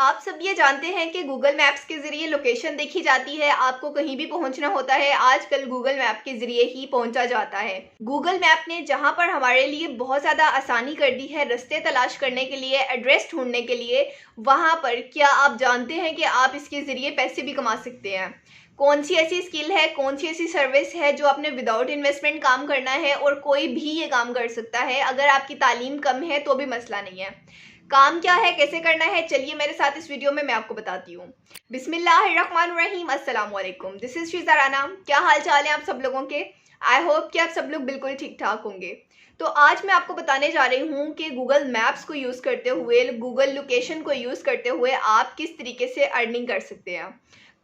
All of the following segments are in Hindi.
आप सब ये जानते हैं कि गूगल मैप्स के ज़रिए लोकेशन देखी जाती है। आपको कहीं भी पहुंचना होता है, आजकल गूगल मैप के ज़रिए ही पहुंचा जाता है। गूगल मैप ने जहां पर हमारे लिए बहुत ज़्यादा आसानी कर दी है रास्ते तलाश करने के लिए, एड्रेस ढूंढने के लिए, वहां पर क्या आप जानते हैं कि आप इसके ज़रिए पैसे भी कमा सकते हैं? कौन सी ऐसी स्किल है, कौन सी ऐसी सर्विस है जो आपने विदाउट इन्वेस्टमेंट काम करना है और कोई भी ये काम कर सकता है। अगर आपकी तालीम कम है तो भी मसला नहीं है। काम क्या है, कैसे करना है, चलिए मेरे साथ इस वीडियो में मैं आपको बताती हूँ। बिस्मिल्लाहिर्रहमानिर्रहीम, अस्सलाम वालेकुम। This is Sheeza Rana. क्या हाल चाल है आप सब लोगों के? आई होप कि आप सब लोग बिल्कुल ठीक ठाक होंगे। तो आज मैं आपको बताने जा रही हूँ कि गूगल मैप्स को यूज़ करते हुए, गूगल लोकेशन को यूज़ करते हुए आप किस तरीके से अर्निंग कर सकते हैं,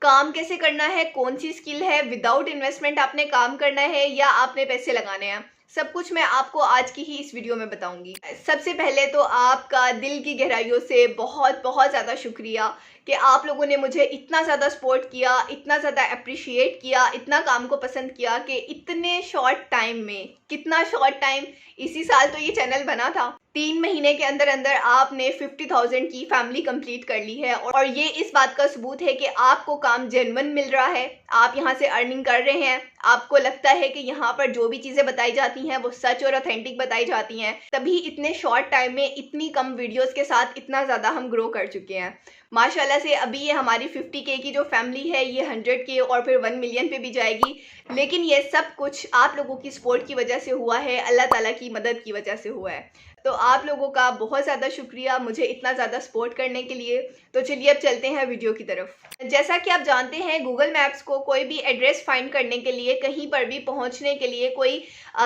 काम कैसे करना है, कौन सी स्किल है, विदाउट इन्वेस्टमेंट आपने काम करना है या आपने पैसे लगाने हैं, सब कुछ मैं आपको आज की ही इस वीडियो में बताऊंगी। सबसे पहले तो आपका दिल की गहराइयों से बहुत बहुत ज़्यादा शुक्रिया कि आप लोगों ने मुझे इतना ज़्यादा सपोर्ट किया, इतना ज़्यादा अप्रिशिएट किया, इतना काम को पसंद किया कि इतने शॉर्ट टाइम में, कितना शॉर्ट टाइम, इसी साल तो ये चैनल बना था, 3 महीने के अंदर अंदर आपने 50,000 की फैमिली कंप्लीट कर ली है। और ये इस बात का सबूत है कि आपको काम जेन्युइन मिल रहा है, आप यहाँ से अर्निंग कर रहे हैं, आपको लगता है कि यहाँ पर जो भी चीज़ें बताई जाती हैं वो सच और ऑथेंटिक बताई जाती हैं, तभी इतने शॉर्ट टाइम में इतनी कम वीडियोस के साथ इतना ज़्यादा हम ग्रो कर चुके हैं माशाल्लाह से। अभी ये हमारी 50K की जो फैमिली है ये 100K और फिर 1 मिलियन पे भी जाएगी, लेकिन ये सब कुछ आप लोगों की सपोर्ट की वजह से हुआ है, अल्लाह ताला की मदद की वजह से हुआ है। तो आप लोगों का बहुत ज़्यादा शुक्रिया मुझे इतना ज़्यादा सपोर्ट करने के लिए। तो चलिए अब चलते हैं वीडियो की तरफ। जैसा कि आप जानते हैं, गूगल मैप्स को कोई भी एड्रेस फाइंड करने के लिए, कहीं पर भी पहुंचने के लिए, कोई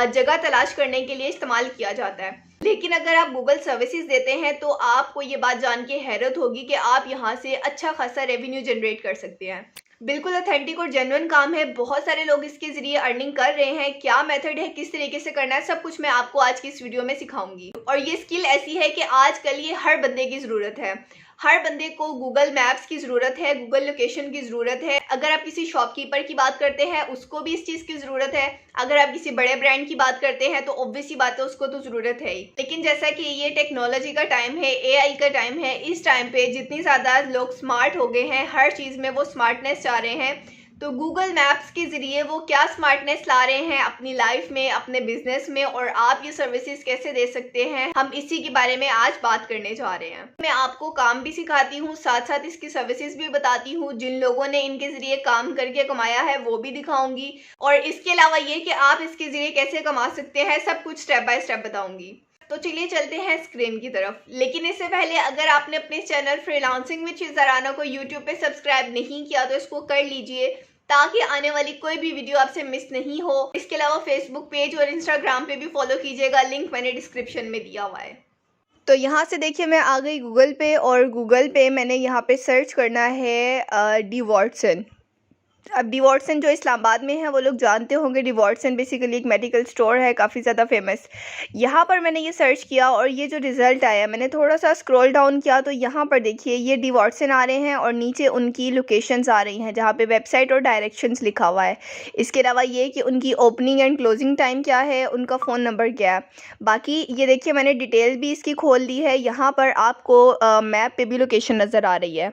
जगह तलाश करने के लिए इस्तेमाल किया जाता है। लेकिन अगर आप गूगल सर्विसेज देते हैं तो आपको ये बात जान के हैरत होगी कि आप यहाँ से अच्छा खासा रेवेन्यू जनरेट कर सकते हैं। बिल्कुल ऑथेंटिक और जेन्युइन काम है, बहुत सारे लोग इसके ज़रिए अर्निंग कर रहे हैं। क्या मेथड है, किस तरीके से करना है, सब कुछ मैं आपको आज की इस वीडियो में सिखाऊंगी। और ये स्किल ऐसी है कि आजकल ये हर बंदे की ज़रूरत है। हर बंदे को गूगल मैप्स की ज़रूरत है, गूगल लोकेशन की ज़रूरत है। अगर आप किसी शॉपकीपर की बात करते हैं उसको भी इस चीज़ की ज़रूरत है। अगर आप किसी बड़े ब्रांड की बात करते हैं तो ऑब्वियसली बात है उसको तो ज़रूरत है ही। लेकिन जैसा कि ये टेक्नोलॉजी का टाइम है, AI का टाइम है, इस टाइम पे जितनी ज़्यादा लोग स्मार्ट हो गए हैं, हर चीज़ में वो स्मार्टनेस चाह रहे हैं, तो गूगल मैप्स के ज़रिए वो क्या स्मार्टनेस ला रहे हैं अपनी लाइफ में, अपने बिजनेस में, और आप ये सर्विसेज कैसे दे सकते हैं, हम इसी के बारे में आज बात करने जा रहे हैं। मैं आपको काम भी सिखाती हूँ, साथ साथ इसकी सर्विसेज भी बताती हूँ। जिन लोगों ने इनके ज़रिए काम करके कमाया है वो भी दिखाऊंगी, और इसके अलावा ये कि आप इसके ज़रिए कैसे कमा सकते हैं, सब कुछ स्टेप बाय स्टेप बताऊंगी। तो चलिए चलते हैं स्क्रीन की तरफ। लेकिन इससे पहले अगर आपने अपने channel freelancing with Sheeza Rana को यूट्यूब पे सब्सक्राइब नहीं किया तो इसको कर लीजिए, ताकि आने वाली कोई भी वीडियो आपसे मिस नहीं हो। इसके अलावा फेसबुक पेज और इंस्टाग्राम पे भी फॉलो कीजिएगा, लिंक मैंने डिस्क्रिप्शन में दिया हुआ है। तो यहाँ से देखिए मैं आ गई गूगल पे, और गूगल पे मैंने यहाँ पे सर्च करना है डी वॉटसन। अब डी वॉटसन जो इस्लामाबाद में है वो लोग जानते होंगे। डी वॉटसन बेसिकली एक मेडिकल स्टोर है, काफ़ी ज़्यादा फेमस। यहाँ पर मैंने ये सर्च किया और ये जो रिज़ल्ट आया, मैंने थोड़ा सा स्क्रॉल डाउन किया तो यहाँ पर देखिए ये डी वॉटसन आ रहे हैं और नीचे उनकी लोकेशंस आ रही हैं जहाँ पे वेबसाइट और डायरेक्शंस लिखा हुआ है। इसके अलावा ये कि उनकी ओपनिंग एंड क्लोजिंग टाइम क्या है, उनका फ़ोन नंबर क्या है। बाकी ये देखिए मैंने डिटेल भी इसकी खोल ली है। यहाँ पर आपको मैप पे भी लोकेशन नज़र आ रही है।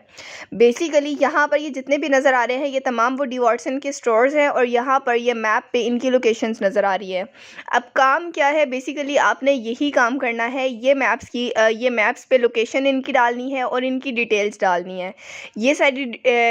बेसिकली यहाँ पर ये जितने भी नज़र आ रहे हैं ये तमाम वो डी वॉटसन के स्टोर्स हैं, और यहाँ पर ये मैप पे इनकी लोकेशंस नज़र आ रही है। अब काम क्या है, बेसिकली आपने यही काम करना है, ये मैप्स पे लोकेशन इनकी डालनी है और इनकी डिटेल्स डालनी है। ये सारी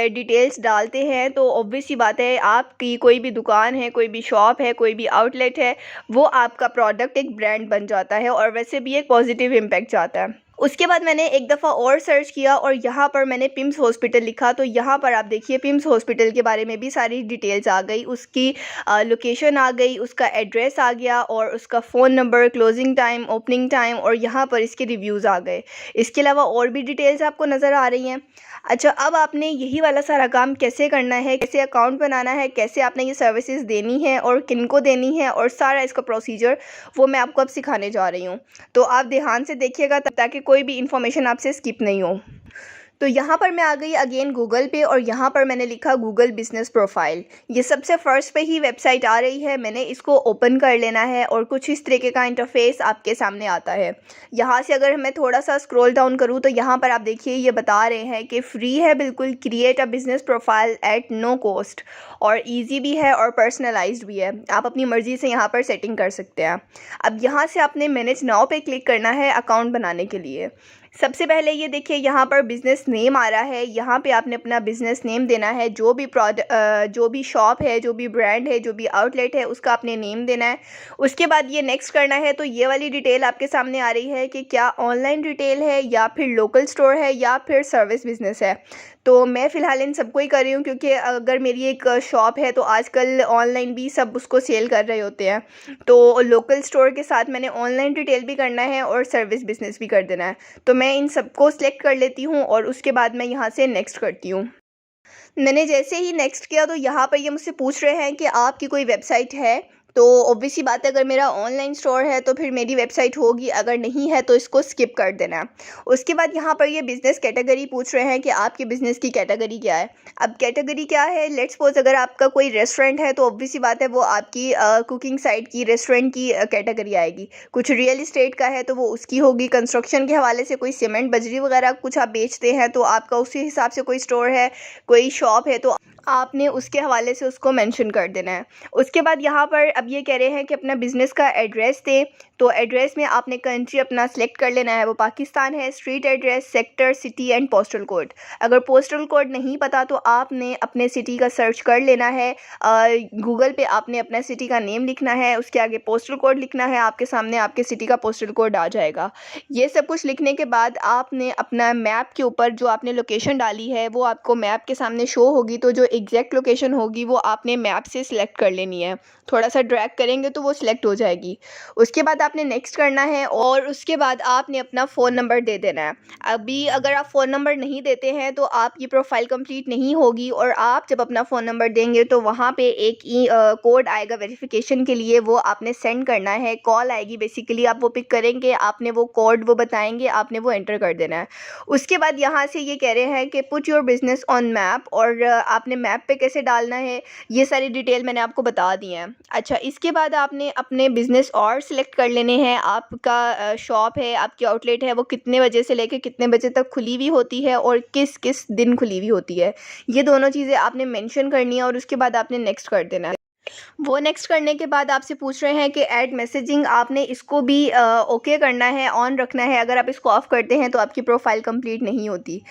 डिटेल्स डालते हैं तो ऑब्वियस सी बात है आपकी कोई भी दुकान है, कोई भी शॉप है, कोई भी आउटलेट है, वो आपका प्रोडक्ट एक ब्रांड बन जाता है और वैसे भी एक पॉजिटिव इम्पैक्ट जाता है। उसके बाद मैंने एक दफ़ा और सर्च किया और यहाँ पर मैंने पिम्स हॉस्पिटल लिखा, तो यहाँ पर आप देखिए पिम्स हॉस्पिटल के बारे में भी सारी डिटेल्स आ गई, उसकी लोकेशन आ गई, उसका एड्रेस आ गया, और उसका phone number, closing time, opening time, और यहाँ पर इसके रिव्यूज़ आ गए। इसके अलावा और भी डिटेल्स आपको नज़र आ रही हैं। अच्छा, अब आपने यही वाला सारा काम कैसे करना है, कैसे अकाउंट बनाना है, कैसे आपने ये सर्विसेज देनी है और किनको देनी है, और सारा इसका प्रोसीजर वो मैं आपको अब सिखाने जा रही हूँ। तो आप ध्यान से देखिएगा ताकि कोई भी इंफॉर्मेशन आपसे स्किप नहीं हो। तो यहाँ पर मैं आ गई अगेन गूगल पे और यहाँ पर मैंने लिखा गूगल बिज़नेस प्रोफाइल। ये सबसे फर्स्ट पे ही वेबसाइट आ रही है, मैंने इसको ओपन कर लेना है और कुछ इस तरीके का इंटरफेस आपके सामने आता है। यहाँ से अगर मैं थोड़ा सा स्क्रॉल डाउन करूँ तो यहाँ पर आप देखिए ये बता रहे हैं कि फ्री है बिल्कुल, create a business profile at no cost, और ईजी भी है और पर्सनलाइज्ड भी है। आप अपनी मर्ज़ी से यहाँ पर सेटिंग कर सकते हैं। अब यहाँ से आपने मैनेज नाउ पे क्लिक करना है अकाउंट बनाने के लिए। सबसे पहले ये देखिए यहाँ पर बिज़नेस नेम आ रहा है, यहाँ पे आपने अपना बिज़नेस नेम देना है। जो भी शॉप है, जो भी ब्रांड है, जो भी आउटलेट है, उसका आपने नेम देना है। उसके बाद ये नेक्स्ट करना है। तो ये वाली डिटेल आपके सामने आ रही है कि क्या ऑनलाइन रिटेल है या फिर लोकल स्टोर है या फिर सर्विस बिज़नेस है। तो मैं फ़िलहाल इन सबको ही कर रही हूँ, क्योंकि अगर मेरी एक शॉप है तो आजकल ऑनलाइन भी सब उसको सेल कर रहे होते हैं। तो लोकल स्टोर के साथ मैंने ऑनलाइन रिटेल भी करना है और सर्विस बिज़नेस भी कर देना है। तो मैं इन सबको सिलेक्ट कर लेती हूँ और उसके बाद मैं यहाँ से नेक्स्ट करती हूँ। मैंने जैसे ही नेक्स्ट किया तो यहाँ पर ये मुझसे पूछ रहे हैं कि आपकी कोई वेबसाइट है। तो ऑब्वियस सी बात है, अगर मेरा ऑनलाइन स्टोर है तो फिर मेरी वेबसाइट होगी, अगर नहीं है तो इसको स्किप कर देना है। उसके बाद यहाँ पर ये बिज़नेस कैटेगरी पूछ रहे हैं कि आपके बिज़नेस की कैटेगरी क्या है। अब कैटेगरी क्या है, लेट्स सपोज अगर आपका कोई रेस्टोरेंट है तो ऑब्वियस सी बात है वो आपकी कुकिंग साइड की रेस्टोरेंट की कैटेगरी आएगी। कुछ रियल इस्टेट का है तो वो उसकी होगी। कंस्ट्रक्शन के हवाले से कोई सीमेंट बजरी वगैरह कुछ आप बेचते हैं तो आपका उसी हिसाब से कोई स्टोर है, कोई शॉप है, तो आपने उसके हवाले से उसको मेंशन कर देना है। उसके बाद यहाँ पर अब ये कह रहे हैं कि अपना बिज़नेस का एड्रेस दें। तो एड्रेस में आपने कंट्री अपना सेलेक्ट कर लेना है, वो पाकिस्तान है। Street address, sector, city and postal code. अगर पोस्टल कोड नहीं पता तो आपने अपने सिटी का सर्च कर लेना है। गूगल पे आपने अपना सिटी का नेम लिखना है, उसके आगे पोस्टल कोड लिखना है, आपके सामने आपके सिटी का पोस्टल कोड आ जाएगा। ये सब कुछ लिखने के बाद आपने अपना मैप के ऊपर जो आपने लोकेशन डाली है वो आपको मैप के सामने शो होगी। तो जो एग्जैक्ट लोकेशन होगी वो आपने मैप से सिलेक्ट कर लेनी है। थोड़ा सा ड्रैग करेंगे तो वो सिलेक्ट हो जाएगी। उसके बाद आपने नेक्स्ट करना है और उसके बाद आपने अपना फ़ोन नंबर दे देना है। अभी अगर आप फ़ोन नंबर नहीं देते हैं तो आपकी प्रोफाइल कंप्लीट नहीं होगी, और आप जब अपना फ़ोन नंबर देंगे तो वहाँ पे एक कोड आएगा वेरिफिकेशन के लिए, वो आपने सेंड करना है। कॉल आएगी, बेसिकली आप वो पिक करेंगे, आपने वो कोड वो बताएंगे, आपने वो एंटर कर देना है। उसके बाद यहाँ से ये कह रहे हैं कि put your business on map, और आपने मैप पे कैसे डालना है ये सारी डिटेल मैंने आपको बता दी है। अच्छा, इसके बाद आपने अपने बिज़नेस और सिलेक्ट कर लेने हैं। आपका शॉप है, आपकी आउटलेट है, वो कितने बजे से लेकर कितने बजे तक खुली हुई होती है और किस किस दिन खुली हुई होती है, ये दोनों चीज़ें आपने मेंशन करनी है। और उसके बाद आपने नेक्स्ट कर देना है। वो नेक्स्ट करने के बाद आपसे पूछ रहे हैं कि ऐड मैसेजिंग, आपने इसको भी ओके करना है, ऑन रखना है। अगर आप इसको ऑफ़ करते हैं तो आपकी प्रोफाइल कंप्लीट नहीं होती।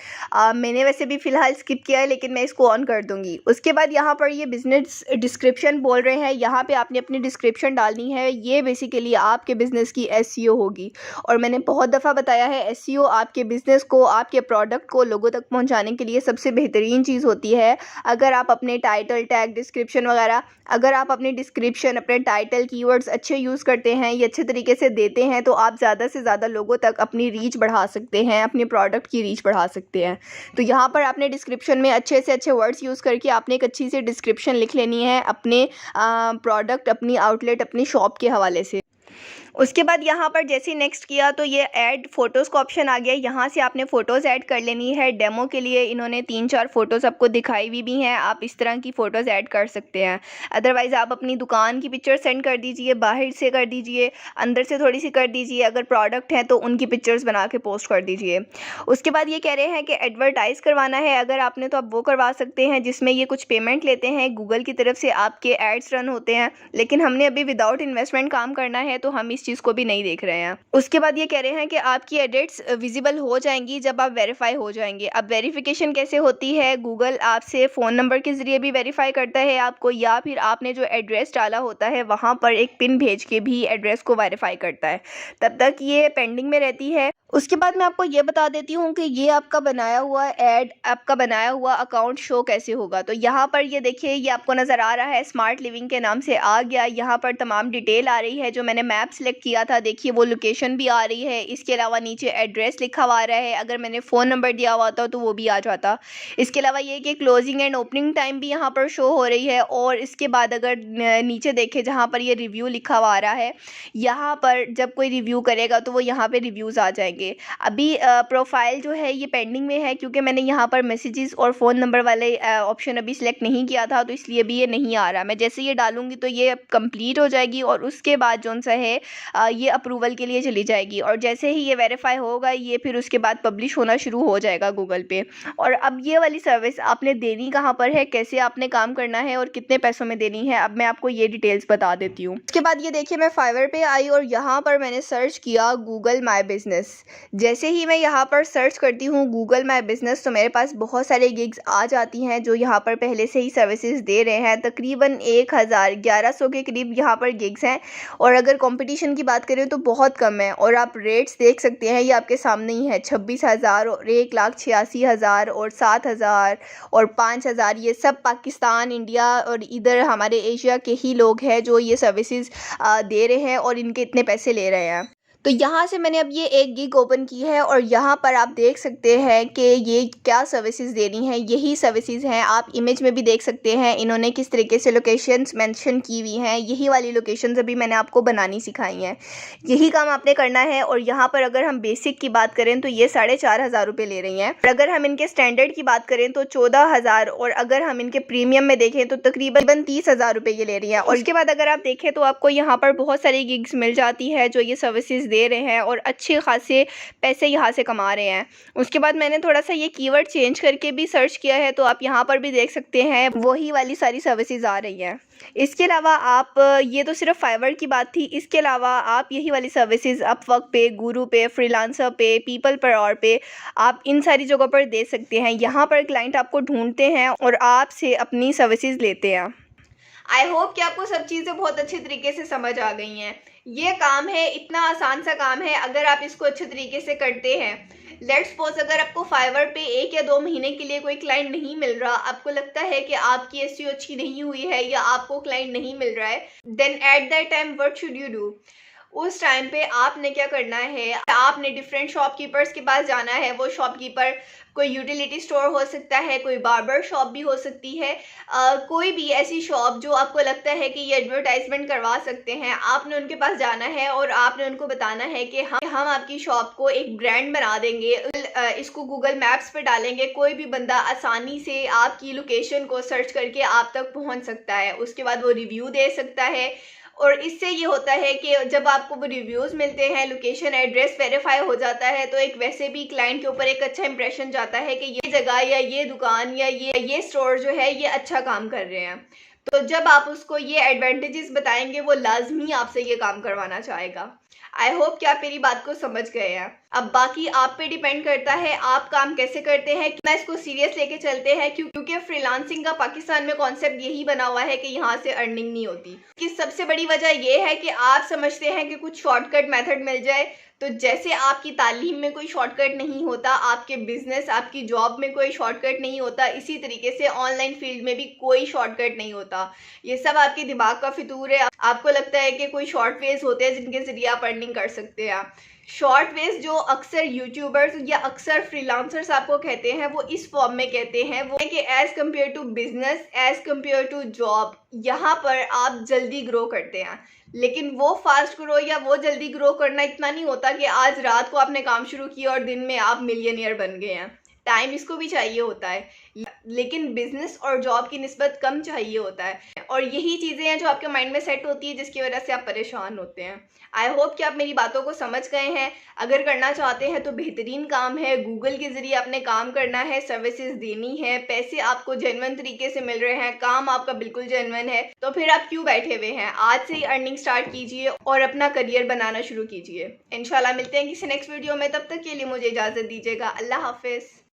मैंने वैसे भी फ़िलहाल स्किप किया है, लेकिन मैं इसको ऑन कर दूंगी। उसके बाद यहाँ पर ये बिज़नेस डिस्क्रिप्शन बोल रहे हैं, यहाँ पे आपने अपनी डिस्क्रिप्शन डालनी है। ये बेसिकली आपके बिज़नेस की एसईओ होगी, और मैंने बहुत दफ़ा बताया है एसईओ आपके बिज़नेस को, आपके प्रोडक्ट को लोगों तक पहुँचाने के लिए सबसे बेहतरीन चीज़ होती है। अगर आप अपने टाइटल, टैग, डिस्क्रिप्शन वगैरह, अगर आप अपने डिस्क्रिप्शन, अपने टाइटल, कीवर्ड्स अच्छे यूज़ करते हैं, ये अच्छे तरीके से देते हैं, तो आप ज़्यादा से ज़्यादा लोगों तक अपनी रीच बढ़ा सकते हैं, अपने प्रोडक्ट की रीच बढ़ा सकते हैं। तो यहाँ पर आपने डिस्क्रिप्शन में अच्छे से अच्छे वर्ड्स यूज़ करके आपने एक अच्छी सी डिस्क्रिप्शन लिख लेनी है अपने प्रोडक्ट, अपनी आउटलेट, अपनी शॉप के हवाले से। उसके बाद यहाँ पर जैसे ही नेक्स्ट किया तो ये ऐड फ़ोटोज़ का ऑप्शन आ गया। यहाँ से आपने फ़ोटोज़ ऐड कर लेनी है। डेमो के लिए इन्होंने 3-4 फ़ोटोज़ आपको दिखाई हुई भी हैं, आप इस तरह की फ़ोटोज़ ऐड कर सकते हैं। अदरवाइज़ आप अपनी दुकान की पिक्चर सेंड कर दीजिए, बाहर से कर दीजिए, अंदर से थोड़ी सी कर दीजिए। अगर प्रोडक्ट हैं तो उनकी पिक्चर्स बना के पोस्ट कर दीजिए। उसके बाद ये कह रहे हैं कि एडवर्टाइज़ करवाना है, अगर आपने तो आप वो करवा सकते हैं जिसमें ये कुछ पेमेंट लेते हैं, गूगल की तरफ से आपके एड्स रन होते हैं। लेकिन हमने अभी विदाउट इन्वेस्टमेंट काम करना है तो हम इस चीज़ को भी नहीं देख रहे हैं। उसके बाद ये कह रहे हैं कि आपकी एडिट्स विजिबल हो जाएंगी जब आप वेरीफाई हो जाएंगे। अब वेरिफिकेशन कैसे होती है, गूगल आपसे फ़ोन नंबर के ज़रिए भी वेरीफाई करता है आपको, या फिर आपने जो एड्रेस डाला होता है वहाँ पर एक पिन भेज के भी एड्रेस को वेरीफाई करता है। तब तक ये पेंडिंग में रहती है। उसके बाद मैं आपको ये बता देती हूँ कि ये आपका बनाया हुआ ऐड, आपका बनाया हुआ अकाउंट शो कैसे होगा। तो यहाँ पर ये देखिए, ये आपको नज़र आ रहा है, स्मार्ट लिविंग के नाम से आ गया। यहाँ पर तमाम डिटेल आ रही है। जो मैंने मैप सेलेक्ट किया था, देखिए वो लोकेशन भी आ रही है। इसके अलावा नीचे एड्रेस लिखा हुआ आ रहा है। अगर मैंने फ़ोन नंबर दिया हुआ था तो वो भी आ जाता। इसके अलावा ये कि क्लोजिंग एंड ओपनिंग टाइम भी यहाँ पर शो हो रही है। और इसके बाद अगर नीचे देखें जहाँ पर ये रिव्यू लिखा हुआ आ रहा है, यहाँ पर जब कोई रिव्यू करेगा तो वो यहाँ पर रिव्यूज़ आ जाएंगे। जाएंगे। अभी प्रोफाइल जो है ये पेंडिंग में है, क्योंकि मैंने यहाँ पर मैसेजेस और फ़ोन नंबर वाले ऑप्शन अभी सिलेक्ट नहीं किया था, तो इसलिए भी ये नहीं आ रहा। मैं जैसे ये डालूंगी तो ये कंप्लीट हो जाएगी और उसके बाद जो सा है ये अप्रूवल के लिए चली जाएगी, और जैसे ही ये वेरीफाई होगा ये फिर उसके बाद पब्लिश होना शुरू हो जाएगा गूगल पे। और अब ये वाली सर्विस आपने देनी कहाँ पर है, कैसे आपने काम करना है और कितने पैसों में देनी है, अब मैं आपको ये डिटेल्स बता देती हूँ। उसके बाद ये देखिए, मैं फाइवर पे आई और यहाँ पर मैंने सर्च किया गूगल माई बिजनेस। जैसे ही मैं यहाँ पर सर्च करती हूँ गूगल माई बिजनेस, तो मेरे पास बहुत सारे गिग्स आ जाती हैं जो यहाँ पर पहले से ही सर्विसेज दे रहे हैं। तकरीबन 1100 के करीब यहाँ पर गिग्स हैं, और अगर कंपटीशन की बात करें तो बहुत कम है। और आप रेट्स देख सकते हैं, ये आपके सामने ही है। 26,000 और 1,86,000 और 7,000 और 5,000। ये सब पाकिस्तान, इंडिया और इधर हमारे एशिया के ही लोग हैं जो ये सर्विसेज दे रहे हैं और इनके इतने पैसे ले रहे हैं। तो यहाँ से मैंने अब ये एक गिग ओपन की है और यहाँ पर आप देख सकते हैं कि ये क्या सर्विसेज देनी है। यही सर्विसेज हैं, आप इमेज में भी देख सकते हैं इन्होंने किस तरीके से लोकेशंस मेंशन की हुई हैं। यही वाली लोकेशंस अभी मैंने आपको बनानी सिखाई हैं, यही काम आपने करना है। और यहाँ पर अगर हम बेसिक की बात करें तो ये 4,500 रुपये ले रही हैं। और अगर हम इनके स्टैंडर्ड की बात करें तो 14,000, और अगर हम इनके प्रीमियम में देखें तो तकरीबन 30,000 रुपये ये ले रही हैं। और उसके बाद अगर आप देखें तो आपको यहाँ पर बहुत सारी गिग्स मिल जाती है जो ये सर्विसेज दे रहे हैं और अच्छे खासे पैसे यहाँ से कमा रहे हैं। उसके बाद मैंने थोड़ा सा ये कीवर्ड चेंज करके भी सर्च किया है, तो आप यहाँ पर भी देख सकते हैं वही वाली सारी सर्विसेज आ रही हैं। इसके अलावा आप, ये तो सिर्फ फाइवर की बात थी, इसके अलावा आप यही वाली सर्विसेज अपवर्क पे, गुरु पे, फ्रीलांसर पे, पीपल पर आवर पे, आप इन सारी जगहों पर दे सकते हैं। यहाँ पर क्लाइंट आपको ढूंढते हैं और आपसे अपनी सर्विसेज लेते हैं। आई होप कि आपको सब चीज़ें बहुत अच्छे तरीके से समझ आ गई हैं। ये काम है, इतना आसान सा काम है, अगर आप इसको अच्छे तरीके से करते हैं। लेट्स सपोज अगर आपको फाइवर पे 1 या 2 महीने के लिए कोई क्लाइंट नहीं मिल रहा, आपको लगता है कि आपकी एसईओ अच्छी नहीं हुई है या आपको क्लाइंट नहीं मिल रहा है, then at that time what should you do? उस टाइम पे आपने क्या करना है, आपने डिफरेंट शॉपकीपर्स के पास जाना है। वो शॉपकीपर कोई यूटिलिटी स्टोर हो सकता है, कोई बार्बर शॉप भी हो सकती है, कोई भी ऐसी शॉप जो आपको लगता है कि ये एडवर्टाइजमेंट करवा सकते हैं। आपने उनके पास जाना है और आपने उनको बताना है कि हम आपकी शॉप को एक ब्रांड बना देंगे, इसको गूगल मैप्स पे डालेंगे, कोई भी बंदा आसानी से आपकी लोकेशन को सर्च करके आप तक पहुंच सकता है। उसके बाद वो रिव्यू दे सकता है, और इससे ये होता है कि जब आपको वो रिव्यूज़ मिलते हैं, लोकेशन एड्रेस वेरीफाई हो जाता है, तो एक वैसे भी क्लाइंट के ऊपर एक अच्छा इंप्रेशन जाता है कि ये जगह या ये दुकान या ये स्टोर जो है ये अच्छा काम कर रहे हैं। तो जब आप उसको ये एडवांटेजेस बताएंगे, वो लाजमी आपसे ये काम करवाना चाहेगा। आई होप कि आप मेरी बात को समझ गए हैं। अब बाकी आप पे डिपेंड करता है आप काम कैसे करते हैं, कितना इसको सीरियस लेके चलते हैं, क्योंकि फ्रीलांसिंग का पाकिस्तान में कॉन्सेप्ट यही बना हुआ है कि यहाँ से अर्निंग नहीं होती। कि सबसे बड़ी वजह यह है कि आप समझते हैं कि कुछ शॉर्टकट मेथड मिल जाए। तो जैसे आपकी तालीम में कोई शॉर्टकट नहीं होता, आपके बिजनेस, आपकी जॉब में कोई शॉर्टकट नहीं होता, इसी तरीके से ऑनलाइन फील्ड में भी कोई शॉर्टकट नहीं होता। ये सब आपके दिमाग का फितूर है। आपको लगता है कि कोई शॉर्ट वेज होते हैं जिनके जरिए आप अर्निंग कर सकते हैं। शॉर्ट वेज जो अक्सर यूट्यूबर्स या अक्सर फ्रीलांसर्स आपको कहते हैं, वो इस फॉर्म में कहते हैं, वो है कि as compare to business, as compare to job, यहाँ पर आप जल्दी ग्रो करते हैं। लेकिन वो फास्ट ग्रो या वो जल्दी ग्रो करना इतना नहीं होता कि आज रात को आपने काम शुरू किया और दिन में आप मिलियनियर बन गए हैं। टाइम इसको भी चाहिए होता है, लेकिन बिजनेस और जॉब की निस्बत कम चाहिए होता है। और यही चीज़ें हैं जो आपके माइंड में सेट होती है, जिसकी वजह से आप परेशान होते हैं। आई होप कि आप मेरी बातों को समझ गए हैं। अगर करना चाहते हैं तो बेहतरीन काम है, गूगल के ज़रिए आपने काम करना है, सर्विसेज देनी है, पैसे आपको जेन्युइन तरीके से मिल रहे हैं, काम आपका बिल्कुल जेन्युइन है, तो फिर आप क्यों बैठे हुए हैं? आज से ही अर्निंग स्टार्ट कीजिए और अपना करियर बनाना शुरू कीजिए। इंशाल्लाह मिलते हैं किसी नेक्स्ट वीडियो में, तब तक के लिए मुझे इजाज़त दीजिएगा। अल्लाह हाफिज़।